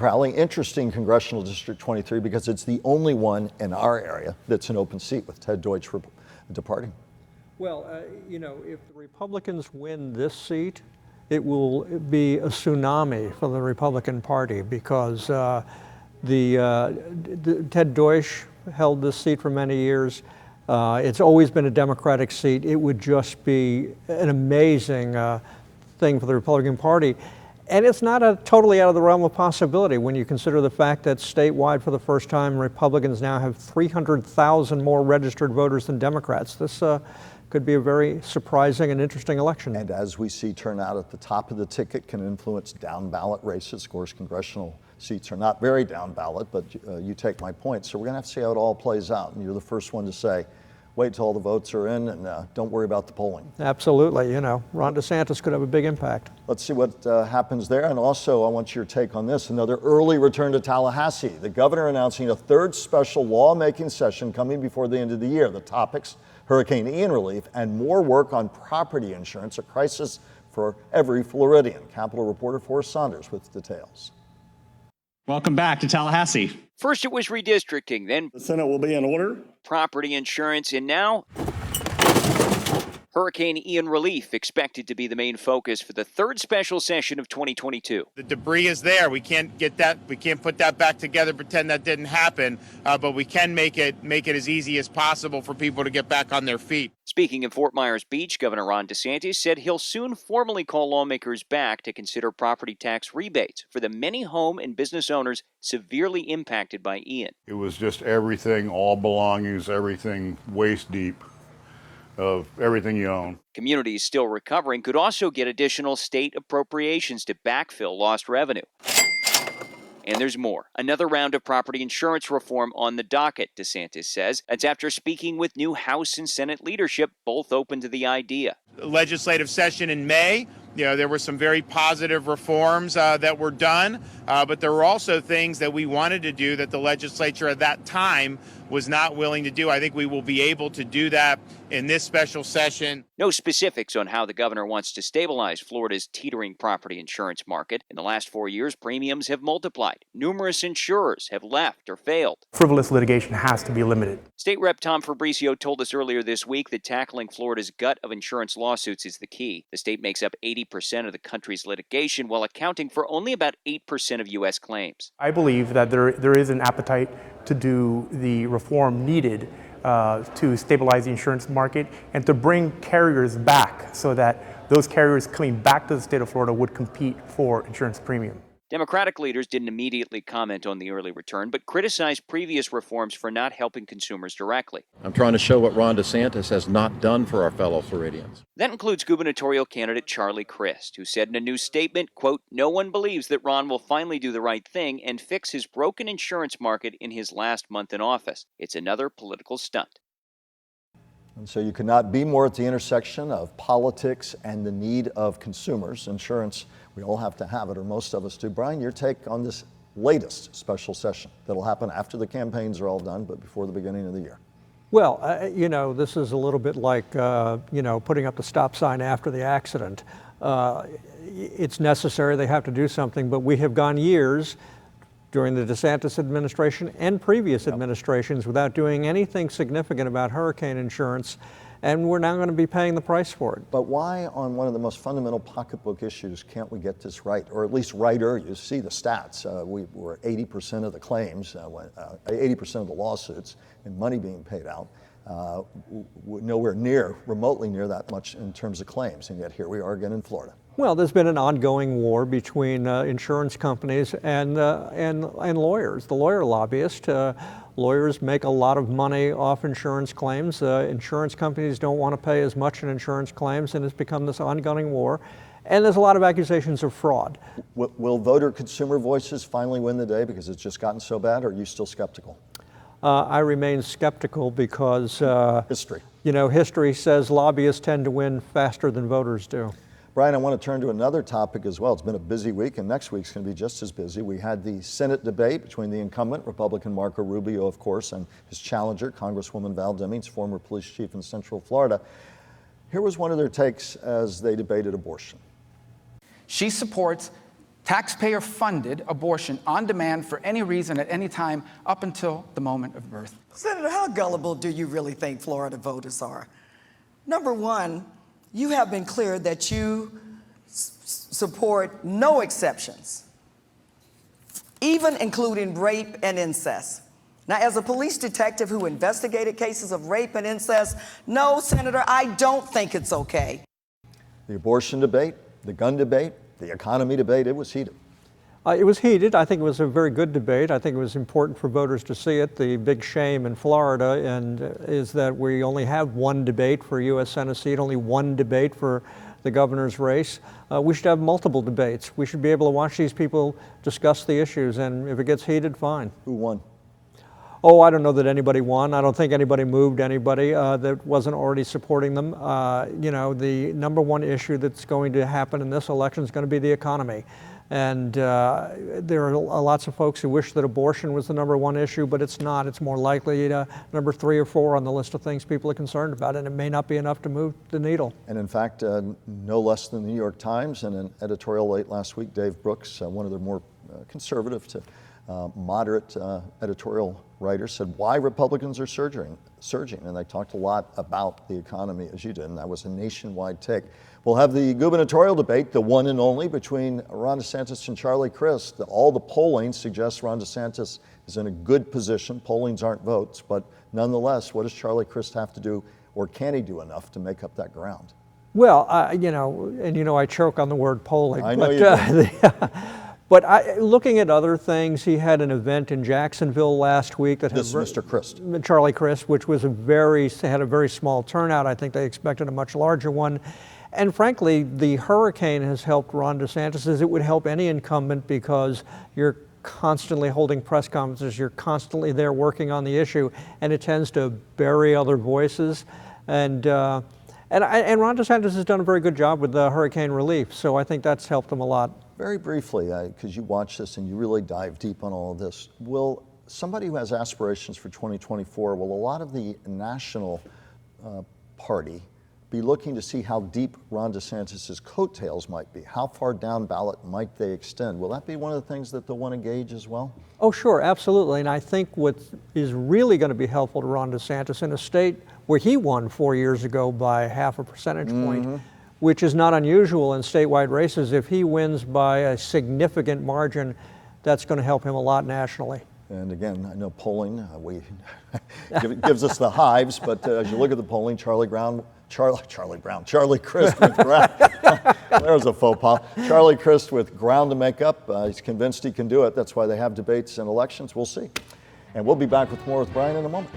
Crowley. Interesting Congressional District 23 because it's the only one in our area that's an open seat with Ted Deutsch departing. Well, you know, if the Republicans win this seat, it will be a tsunami for the Republican Party because Ted Deutsch held this seat for many years. It's always been a Democratic seat. It would just be an amazing thing for the Republican Party. And it's not totally out of the realm of possibility when you consider the fact that statewide for the first time, Republicans now have 300,000 more registered voters than Democrats. This could be a very surprising and interesting election. And as we see, turnout at the top of the ticket can influence down ballot races. Of course, congressional seats are not very down ballot, but you take my point. So we're going to have to see how it all plays out. And you're the first one to say, wait till all the votes are in and don't worry about the polling. Absolutely. You know, Ron DeSantis could have a big impact. Let's see what happens there. And also, I want your take on this. Another early return to Tallahassee. The governor announcing a third special lawmaking session coming before the end of the year. The topics: Hurricane Ian relief and more work on property insurance, a crisis for every Floridian. Capitol reporter Forrest Saunders with details. Welcome back to Tallahassee. First it was redistricting, then the Senate will be in order. Property insurance, and now Hurricane Ian relief expected to be the main focus for the third special session of 2022. The debris is there. We can't get that. We can't put that back together, pretend that didn't happen. But we can make it as easy as possible for people to get back on their feet. Speaking in Fort Myers Beach, Governor Ron DeSantis said he'll soon formally call lawmakers back to consider property tax rebates for the many home and business owners severely impacted by Ian. It was just everything, all belongings, everything waist deep of everything you own. Communities still recovering could also get additional state appropriations to backfill lost revenue. And there's more. Another round of property insurance reform on the docket, DeSantis says. That's after speaking with new House and Senate leadership, both open to the idea. Legislative session in May, there were some very positive reforms that were done, but there were also things that we wanted to do that the legislature at that time was not willing to do. I think we will be able to do that in this special session. No specifics on how the governor wants to stabilize Florida's teetering property insurance market. In the last 4 years, premiums have multiplied. Numerous insurers have left or failed. Frivolous litigation has to be limited. State Rep Tom Fabricio told us earlier this week that tackling Florida's gut of insurance lawsuits is the key. The state makes up 80% of the country's litigation while accounting for only about 8% of U.S. claims. I believe that there is an appetite to do the reform needed to stabilize the insurance market and to bring carriers back so that those carriers coming back to the state of Florida would compete for insurance premium. Democratic leaders didn't immediately comment on the early return, but criticized previous reforms for not helping consumers directly. I'm trying to show what Ron DeSantis has not done for our fellow Floridians. That includes gubernatorial candidate Charlie Crist, who said in a new statement, quote, "No one believes that Ron will finally do the right thing and fix his broken insurance market in his last month in office. It's another political stunt." And so you cannot be more at the intersection of politics and the need of consumers. Insurance, we all have to have it, or most of us do. Brian, your take on this latest special session that'll happen after the campaigns are all done, but before the beginning of the year? Well, this is a little bit like, putting up the stop sign after the accident. It's necessary, they have to do something, but we have gone years during the DeSantis administration and previous administrations without doing anything significant about hurricane insurance, and we're now going to be paying the price for it. But why, on one of the most fundamental pocketbook issues, can't we get this right, or at least righter? You see the stats. We were 80% of the claims, 80% of the lawsuits, and money being paid out. Nowhere near, remotely near that much in terms of claims, and yet here we are again in Florida. Well, there's been an ongoing war between insurance companies and lawyers, the lawyer lobbyist. Lawyers make a lot of money off insurance claims. Insurance companies don't want to pay as much in insurance claims, and it's become this ongoing war. And there's a lot of accusations of fraud. Will voter consumer voices finally win the day because it's just gotten so bad, or are you still skeptical? I remain skeptical because history. History says lobbyists tend to win faster than voters do. Brian, I want to turn to another topic as well. It's been a busy week, and next week's going to be just as busy. We had the Senate debate between the incumbent, Republican Marco Rubio, of course, and his challenger, Congresswoman Val Demings, former police chief in Central Florida. Here was one of their takes as they debated abortion. She supports taxpayer-funded abortion on demand for any reason at any time up until the moment of birth. Senator, how gullible do you really think Florida voters are? Number one, you have been clear that you support no exceptions, even including rape and incest. Now, as a police detective who investigated cases of rape and incest, no, Senator, I don't think it's okay. The abortion debate, the gun debate, the economy debate, it was heated. It was heated. I think it was a very good debate. I think it was important for voters to see it. The big shame in Florida is that we only have one debate for U.S. Senate seat, only one debate for the governor's race. We should have multiple debates. We should be able to watch these people discuss the issues, and if it gets heated, fine. Who won? Oh, I don't know that anybody won. I don't think anybody moved anybody that wasn't already supporting them. You know, the number one issue that's going to happen in this election is going to be the economy. And there are lots of folks who wish that abortion was the number one issue, but it's not. It's more likely number 3 or 4 on the list of things people are concerned about, and it may not be enough to move the needle. And in fact, no less than the New York Times, in an editorial late last week, Dave Brooks, one of their more conservative to moderate editorial writers, said why Republicans are surging. And they talked a lot about the economy, as you did, and that was a nationwide take. We'll have the gubernatorial debate, the one and only, between Ron DeSantis and Charlie Crist. All the polling suggests Ron DeSantis is in a good position. Pollings aren't votes, but nonetheless, what does Charlie Crist have to do, or can he do enough to make up that ground? Well, you know, and you know I choke on the word polling. I know but, you do. But looking at other things, he had an event in Jacksonville last week that This is Mr. Crist. Charlie Crist, which was had a very small turnout. I think they expected a much larger one. And frankly, the hurricane has helped Ron DeSantis as it would help any incumbent, because you're constantly holding press conferences, you're constantly there working on the issue, and it tends to bury other voices. And Ron DeSantis has done a very good job with the hurricane relief, so I think that's helped him a lot. Very briefly, because you watch this and you really dive deep on all of this, will somebody who has aspirations for 2024, will a lot of the national party be looking to see how deep Ron DeSantis' coattails might be? How far down ballot might they extend? Will that be one of the things that they'll want to gauge as well? Oh, sure, absolutely. And I think what is really going to be helpful to Ron DeSantis in a state where he won 4 years ago by half a percentage point, which is not unusual in statewide races, if he wins by a significant margin, that's going to help him a lot nationally. And again, I know polling gives us the hives, but as you look at the polling, Charlie Crist with ground. There's a faux pas. Charlie Crist with ground to make up. He's convinced he can do it. That's why they have debates and elections. We'll see. And we'll be back with more with Brian in a moment.